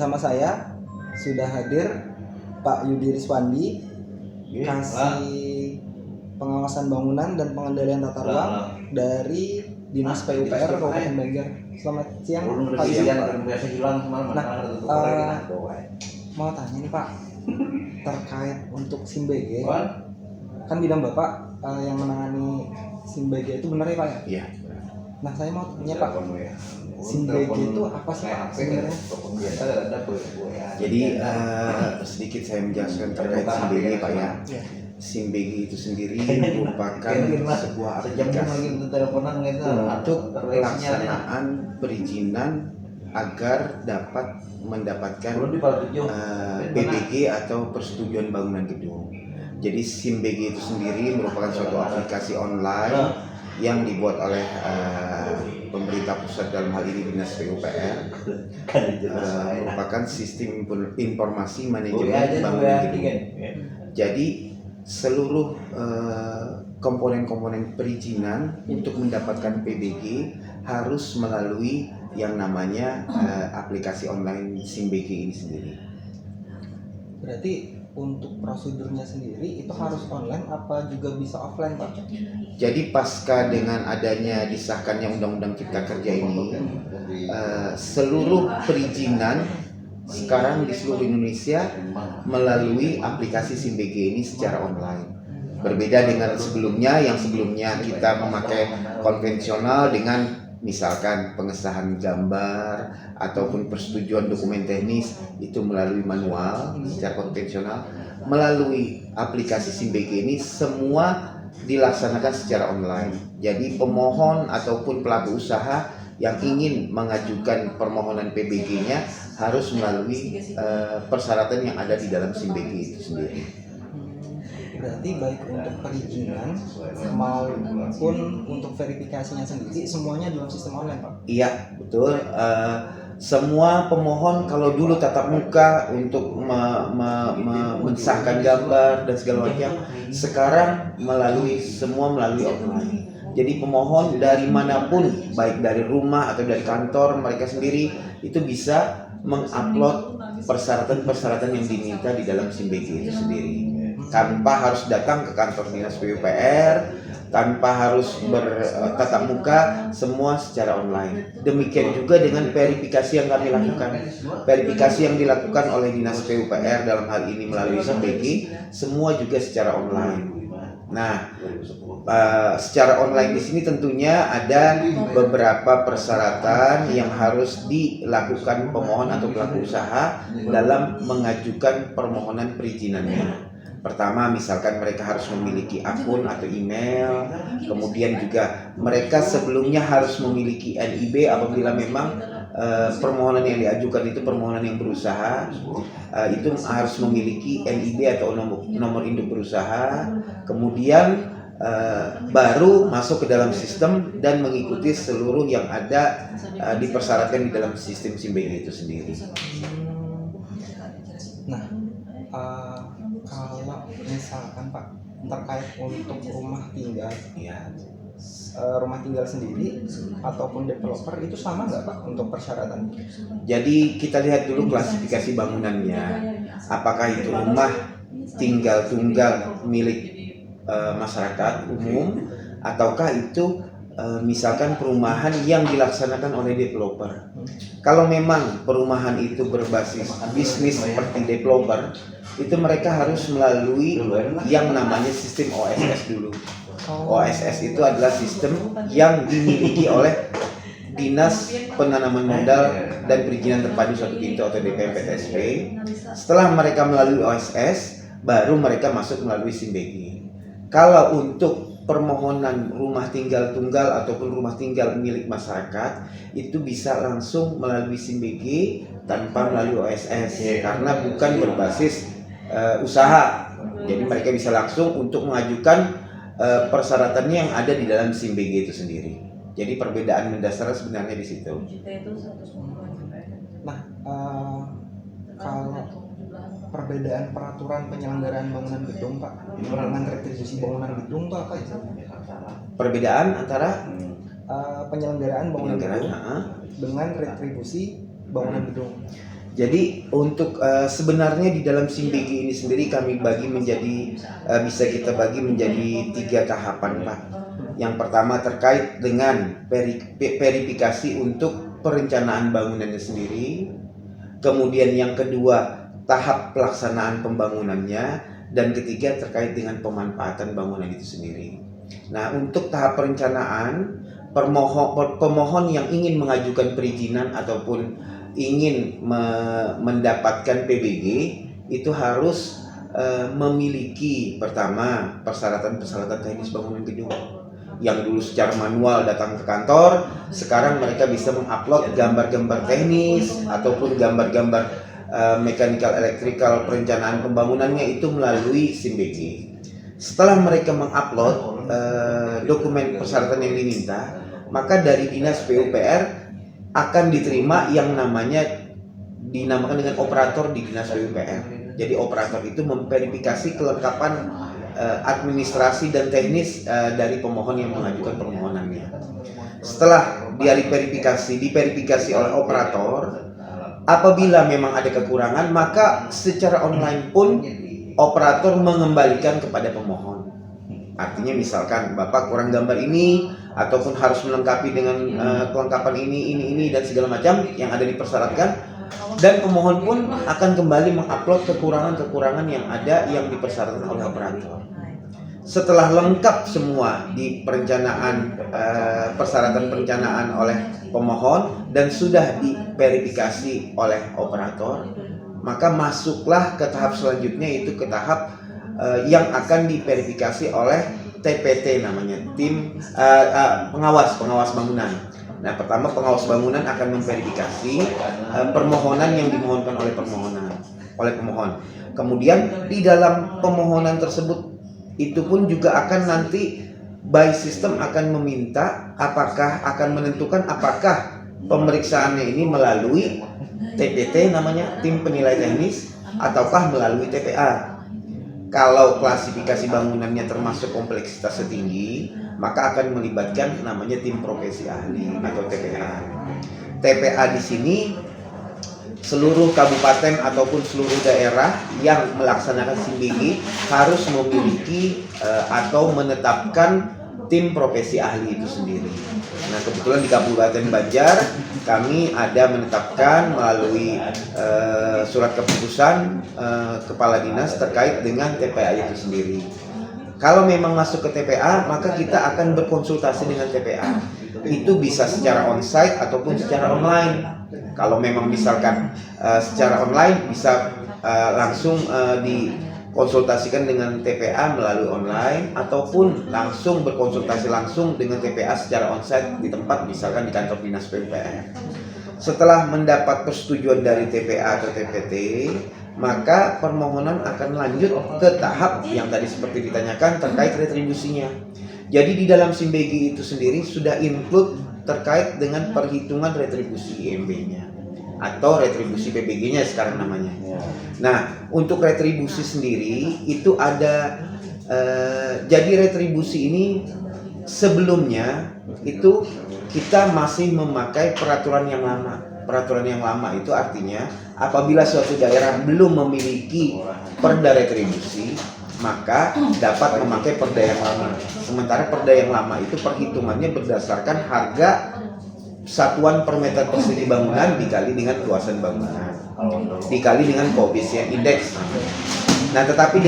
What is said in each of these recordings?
bersama saya sudah hadir Pak Yudi Riswandi, Kasih Pengawasan Bangunan dan Pengendalian Tata Ruang dari Dinas PUPR Kabupaten Banjar. Selamat siang Pak Yudi. Mau tanya nih Pak, terkait untuk SIMBG, kan bidang Bapak yang menangani SIMBG itu benar ya Pak ya? Iya. Nah saya mau tanya Pak, SIMBG itu apa sih Pak sebenarnya? Jadi sedikit saya menjelaskan terkait SIMBG Pak ya. SIMBG itu sendiri merupakan sebuah aplikasi untuk pelaksanaan perizinan agar dapat mendapatkan PBG atau persetujuan bangunan gedung. Jadi SIMBG itu sendiri merupakan suatu aplikasi online yang dibuat oleh pemerintah pusat, dalam hal ini Dinas PUPR, merupakan sistem informasi manajemen bangunan gedung. Jadi seluruh komponen-komponen perizinan untuk mendapatkan PBG harus melalui yang namanya aplikasi online SIMBG ini sendiri. Berarti untuk prosedurnya sendiri itu harus online apa juga bisa offline Pak? Jadi pasca dengan adanya disahkannya Undang-Undang Cipta Kerja ini, seluruh perizinan sekarang di seluruh Indonesia melalui aplikasi SIMBG ini secara online. Berbeda dengan sebelumnya, yang sebelumnya kita memakai konvensional dengan misalkan pengesahan gambar ataupun persetujuan dokumen teknis itu melalui manual secara konvensional. Melalui aplikasi SIMBG ini semua dilaksanakan secara online. Jadi pemohon ataupun pelaku usaha yang ingin mengajukan permohonan PBG-nya harus melalui persyaratan yang ada di dalam SIMBG itu sendiri. Berarti baik untuk perizinan maupun untuk verifikasinya sendiri semuanya dalam sistem online Pak? Iya betul. Semua pemohon kalau dulu tatap muka untuk mensahkan gambar dan segala macam, sekarang semua melalui online. Jadi pemohon dari manapun, baik dari rumah atau dari kantor mereka sendiri, itu bisa mengupload persyaratan-persyaratan yang diminta di dalam SIMBG itu sendiri, tanpa harus datang ke kantor Dinas PUPR, tanpa harus bertatap muka, semua secara online. Demikian juga dengan verifikasi yang kami lakukan. Verifikasi yang dilakukan oleh Dinas PUPR dalam hal ini melalui SIMBG, semua juga secara online. Nah, secara online di sini tentunya ada beberapa persyaratan yang harus dilakukan pemohon atau pelaku usaha dalam mengajukan permohonan perizinannya. Pertama, misalkan mereka harus memiliki akun atau email, kemudian juga mereka sebelumnya harus memiliki NIB apabila memang permohonan yang diajukan itu permohonan yang berusaha, itu harus memiliki NIB atau nomor induk berusaha, kemudian baru masuk ke dalam sistem dan mengikuti seluruh yang ada dipersyaratkan di dalam sistem SIMBG itu sendiri. Nah, kalau misalkan Pak terkait untuk rumah tinggal, rumah tinggal sendiri ataupun developer itu sama nggak Pak untuk persyaratan? Jadi kita lihat dulu klasifikasi bangunannya, apakah itu rumah tinggal tunggal milik masyarakat umum ataukah itu misalkan perumahan yang dilaksanakan oleh developer. Kalau memang perumahan itu berbasis bisnis seperti developer, itu mereka harus melalui yang namanya sistem OSS dulu. OSS itu adalah sistem yang dimiliki oleh Dinas Penanaman Modal dan Perizinan Terpadu Satu Pintu atau DPM-PTSP. Setelah mereka melalui OSS, baru mereka masuk melalui SIMBG. Kalau untuk permohonan rumah tinggal tunggal ataupun rumah tinggal milik masyarakat, itu bisa langsung melalui SIMBG tanpa melalui OSS karena bukan berbasis usaha. Jadi mereka bisa langsung untuk mengajukan persyaratannya yang ada di dalam SIMBG itu sendiri. Jadi perbedaan mendasar sebenarnya di situ. Nah, kalau perbedaan peraturan penyelenggaraan bangunan gedung Pak dengan retribusi bangunan gedung Pak apa itu? Perbedaan antara penyelenggaraan bangunan gedung dengan retribusi bangunan gedung. Jadi untuk sebenarnya di dalam SIMBG ini sendiri kami bagi menjadi bisa kita bagi menjadi 3 tahapan, Pak. Yang pertama terkait dengan verifikasi untuk perencanaan bangunannya sendiri. Kemudian yang kedua tahap pelaksanaan pembangunannya, dan ketiga terkait dengan pemanfaatan bangunan itu sendiri. Nah, untuk tahap perencanaan, pemohon yang ingin mengajukan perizinan ataupun ingin mendapatkan PBG itu harus memiliki pertama persyaratan teknis bangunan gedung. Yang dulu secara manual datang ke kantor, sekarang mereka bisa mengupload gambar-gambar teknis ataupun gambar-gambar mechanical electrical perencanaan pembangunannya itu melalui SIMBG. Setelah mereka mengupload dokumen persyaratan yang diminta, maka dari Dinas PUPR akan diterima yang dinamakan dengan operator di Dinas PUPR. Jadi operator itu memverifikasi kelengkapan administrasi dan teknis dari pemohon yang mengajukan permohonannya. Setelah diverifikasi oleh operator, apabila memang ada kekurangan, maka secara online pun operator mengembalikan kepada pemohon. Artinya misalkan Bapak kurang gambar ini ataupun harus melengkapi dengan kelengkapan ini dan segala macam yang ada dipersyaratkan, dan pemohon pun akan kembali mengupload kekurangan-kekurangan yang ada yang dipersyaratkan oleh operator. Setelah lengkap semua di perencanaan persyaratan perencanaan oleh pemohon dan sudah diverifikasi oleh operator, maka masuklah ke tahap selanjutnya, yaitu ke tahap yang akan diverifikasi oleh TPT, namanya tim pengawas bangunan. Nah, pertama pengawas bangunan akan memverifikasi permohonan yang dimohonkan oleh pemohon. Kemudian di dalam permohonan tersebut itu pun juga akan nanti by system akan meminta akan menentukan apakah pemeriksaannya ini melalui TPT, namanya tim penilai teknis, ataukah melalui TPA. Kalau klasifikasi bangunannya termasuk kompleksitas tinggi, maka akan melibatkan namanya tim profesi ahli atau TPA. TPA di sini seluruh kabupaten ataupun seluruh daerah yang melaksanakan SIMBG harus memiliki atau menetapkan tim profesi ahli itu sendiri. Nah, kebetulan di Kabupaten Banjar kami ada menetapkan melalui surat keputusan kepala dinas terkait dengan TPA itu sendiri. Kalau memang masuk ke TPA, maka kita akan berkonsultasi dengan TPA. Itu bisa secara onsite ataupun secara online. Kalau memang misalkan secara online bisa langsung dikonsultasikan dengan TPA melalui online, ataupun langsung berkonsultasi langsung dengan TPA secara onsite di tempat, misalkan di kantor dinas PUPR. Setelah mendapat persetujuan dari TPA atau TPT, maka permohonan akan lanjut ke tahap yang tadi seperti ditanyakan terkait retribusinya. Jadi di dalam SIMBG itu sendiri sudah include terkait dengan perhitungan retribusi IMB-nya atau retribusi PBG-nya sekarang namanya. Nah, untuk retribusi sendiri itu ada jadi retribusi ini sebelumnya itu kita masih memakai peraturan yang lama. Peraturan yang lama itu artinya apabila suatu daerah belum memiliki perda retribusi, maka dapat memakai perda yang lama. Sementara perda yang lama itu perhitungannya berdasarkan harga satuan per meter persegi bangunan dikali dengan luasan bangunan, dikali dengan koefisien indeks. Nah, tetapi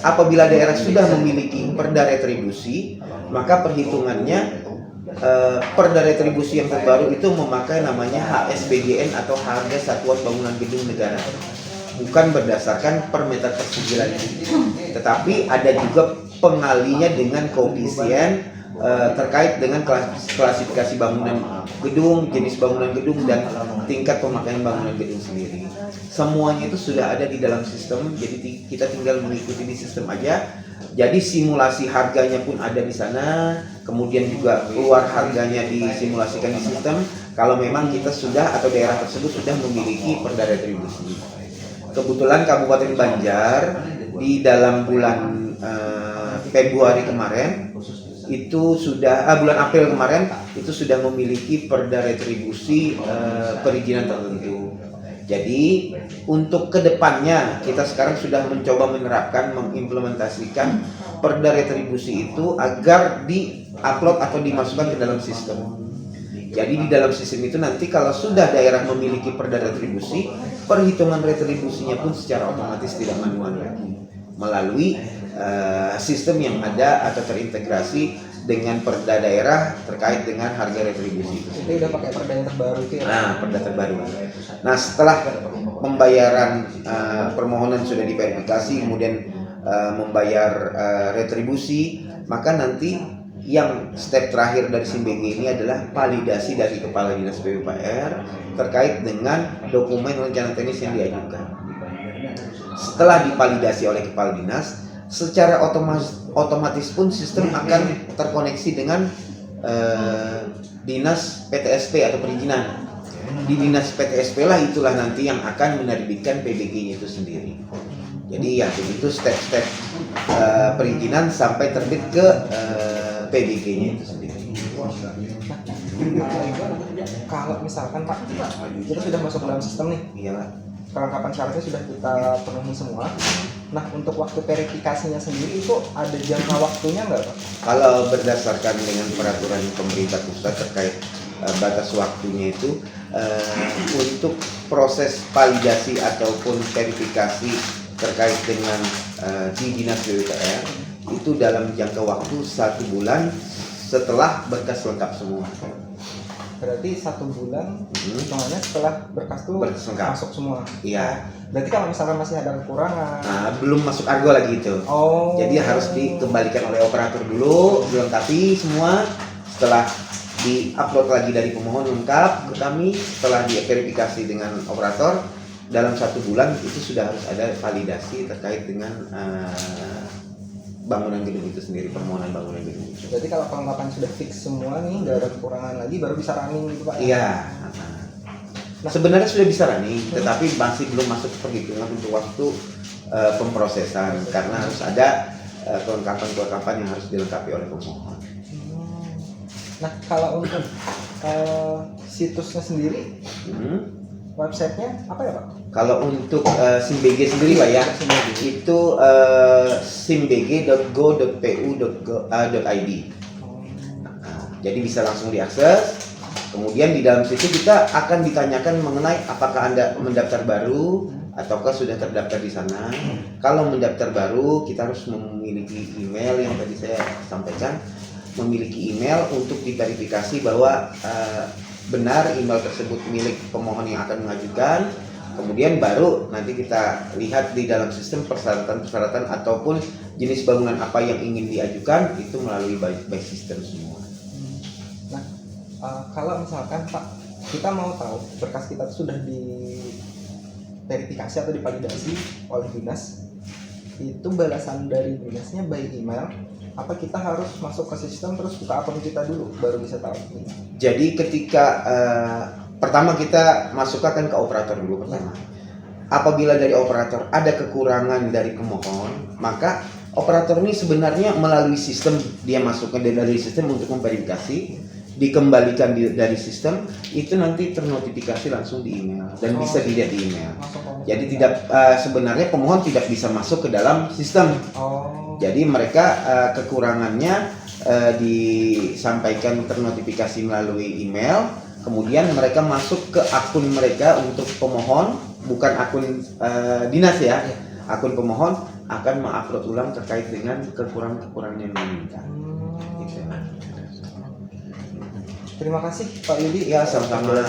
apabila daerah sudah memiliki perda retribusi, maka perhitungannya perda retribusi yang terbaru itu memakai namanya HSBGN atau harga satuan bangunan gedung negara, bukan berdasarkan per meter persegi lagi, tetapi ada juga pengalinya dengan koefisien terkait dengan klasifikasi bangunan gedung, jenis bangunan gedung, dan tingkat pemakaian bangunan gedung sendiri. Semuanya itu sudah ada di dalam sistem, jadi kita tinggal mengikuti di sistem aja. Jadi simulasi harganya pun ada di sana, kemudian juga keluar harganya disimulasikan di sistem. Kalau memang kita sudah atau daerah tersebut sudah memiliki perda retribusi. Kebetulan Kabupaten Banjar di dalam bulan Februari kemarin itu sudah bulan April kemarin itu sudah memiliki perda retribusi perizinan tertentu. Jadi untuk kedepannya kita sekarang sudah mencoba menerapkan, mengimplementasikan perda retribusi itu agar di-upload atau dimasukkan ke dalam sistem. Jadi di dalam sistem itu nanti kalau sudah daerah memiliki perda retribusi, perhitungan retribusinya pun secara otomatis tidak manual lagi melalui sistem yang ada atau terintegrasi dengan perda daerah terkait dengan harga retribusi. Itu udah pakai perda yang terbaru itu ya? Nah, perda terbaru. Nah, setelah pembayaran permohonan sudah diverifikasi, kemudian membayar retribusi, maka nanti yang step terakhir dari SIMBG ini adalah validasi dari Kepala Dinas PUPR terkait dengan dokumen rencana teknis yang diajukan. Setelah divalidasi oleh Kepala Dinas, secara otomatis pun sistem akan terkoneksi dengan Dinas PTSP atau perizinan. Di Dinas PTSP lah itulah nanti yang akan menerbitkan PBG-nya itu sendiri. Jadi ya begitu step-step perizinan sampai terbit ke PBG-nya itu sendiri. Kalau misalkan Pak, kita sudah masuk ke dalam sistem nih, Iyalah. kelengkapan syaratnya sudah kita penuhi semua. Nah, untuk waktu verifikasinya sendiri itu ada jangka waktunya nggak Pak? Kalau berdasarkan dengan peraturan pemerintah pusat terkait batas waktunya itu untuk proses validasi ataupun verifikasi terkait dengan di Dinas PUPR itu dalam jangka waktu 1 bulan setelah berkas lengkap semua. Berarti 1 bulan hitungannya setelah berkas itu masuk semua. Iya. Berarti kalau misalkan masih ada kekurangan, Nah, belum masuk argo lagi itu. oh, Jadi harus dikembalikan oleh operator dulu, dilengkapi semua. Setelah di-upload lagi dari pemohon lengkap ke kami, setelah diverifikasi dengan operator, dalam 1 bulan itu sudah harus ada validasi terkait dengan bangunan gedung itu sendiri, permohonan bangunan gedung itu. Berarti kalau kelengkapan sudah fix semua nih, nggak ada kekurangan lagi, baru bisa running gitu Pak? Iya. Nah, sebenarnya sudah bisa running, tetapi masih belum masuk perhitungan untuk waktu pemprosesan karena harus ada kelengkapan-kelengkapan yang harus dilengkapi oleh pemohon. Nah, kalau untuk situsnya sendiri, websitenya apa ya Pak? Kalau untuk SIMBG sendiri Pak ya, itu simbg.go.pu.id. Jadi bisa langsung diakses. Kemudian di dalam situ kita akan ditanyakan mengenai apakah Anda mendaftar baru ataukah sudah terdaftar di sana. Kalau mendaftar baru, kita harus memiliki email yang tadi saya sampaikan, memiliki email untuk diverifikasi bahwa benar email tersebut milik pemohon yang akan mengajukan. Kemudian baru nanti kita lihat di dalam sistem persyaratan ataupun jenis bangunan apa yang ingin diajukan itu melalui by system semua. Nah, kalau misalkan Pak, kita mau tahu berkas kita sudah diverifikasi atau divalidasi oleh dinas, itu balasan dari dinasnya by email, apa kita harus masuk ke sistem terus buka akun kita dulu baru bisa tahu? Jadi ketika pertama kita masukkan ke operator dulu pertama. Apabila dari operator ada kekurangan dari pemohon, maka operator ini sebenarnya melalui sistem dia masukkan dari sistem untuk memverifikasi, dikembalikan dari sistem itu nanti ternotifikasi langsung di email dan bisa dilihat di email. Jadi tidak sebenarnya pemohon tidak bisa masuk ke dalam sistem. Jadi mereka kekurangannya disampaikan ternotifikasi melalui email. Kemudian mereka masuk ke akun mereka untuk pemohon, bukan akun dinas ya. Akun pemohon akan mengupload ulang terkait dengan kekurangan-kekurangan yang diminta. Gitu. Terima kasih Pak Yudi. Ya, sama-sama.